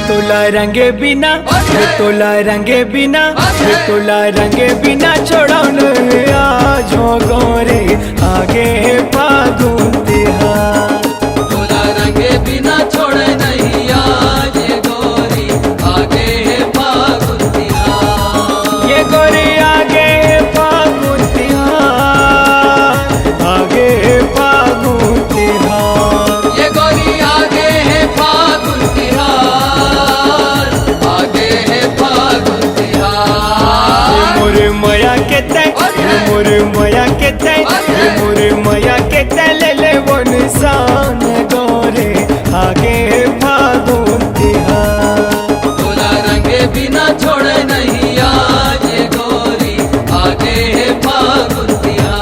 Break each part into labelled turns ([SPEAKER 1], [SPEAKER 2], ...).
[SPEAKER 1] तोला रंगे बिना रे तोला रंगे बिना रे तोला रंगे बिना छोड़ौन आज गोरे आगे फागुन तिहार।
[SPEAKER 2] तोला रंगे बिना छोड़े नहीं आज ये गोरी आगे है फागुन तिहार।
[SPEAKER 1] ये गोरी आगे फागुन तिहार, आगे फागुन तिहार।
[SPEAKER 2] ये गोरी आगे है फागुन तिहार, आगे है फागुन तिहार।
[SPEAKER 1] मोरे मया के तय मोरे मया के तय मोरे मया के तय ले ले वो निशान गोरे आगे फागुन तिहार।
[SPEAKER 2] तोला रंगे बिना छोड़े नहीं आज ये गोरी आगे है फागुन तिहार।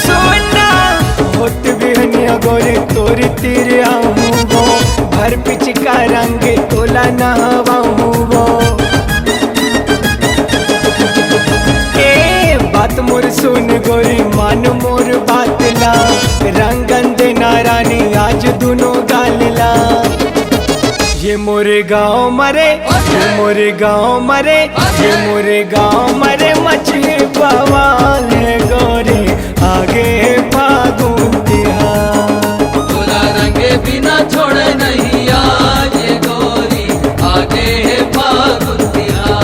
[SPEAKER 1] सोना होत बिहनिया गोरे तोरी तेरे आहूँ वो भर पिच का रंग तोला नहवा हूँ वो। ए बात मोर सुन गोरी मान मोर बात ला रंगन दे नारानी आज दोनों गालिला। ये मोरे गाँव मरे ये मोरे गाँव मरे ये मोरे गाँव मरे मछली बवाल है गोरे आगे फागुन तिहार।
[SPEAKER 2] तोला रंगे बिना छोड़े नहीं आज ये गोरी आगे है फागुन तिहार।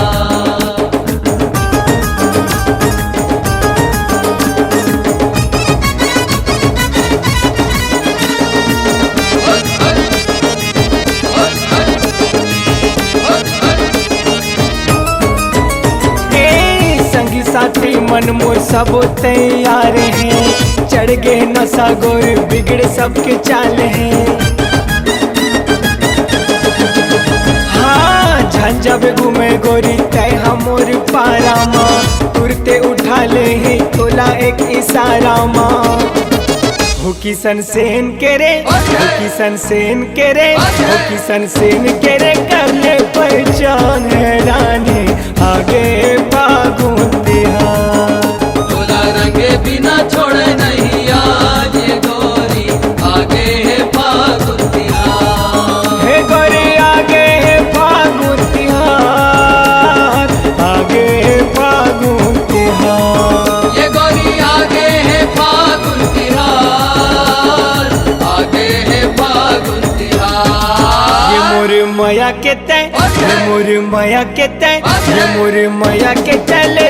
[SPEAKER 1] संगी साथी मन मोर सब तैयार हैं, चढ़ गए नशा गोर बिगड़ सबके चाल हैं। हाँ झंझब घूमे गोरी तय हमोर पारा माँ तुरते उठा ले ही तोला एक इशारा माँ। हो किसन सेन के रे हो किसन सेन के रे हो किसन सेन के रे कर ले पहचान है रानी आगे फागुन तिहार।
[SPEAKER 2] तोला रंगे बिना छोड़े नहीं आज ये गोरी आगे है फागुन तिहार।
[SPEAKER 1] हे गोरी आगे है फागुन तिहार, आगे है फागुन तिहार।
[SPEAKER 2] ये गोरी आगे है फागुन तिहार, आगे है फागुन तिहार।
[SPEAKER 1] ये मोरे मया के तय ये मोरे मया के तय ये मोरे मया के तय ले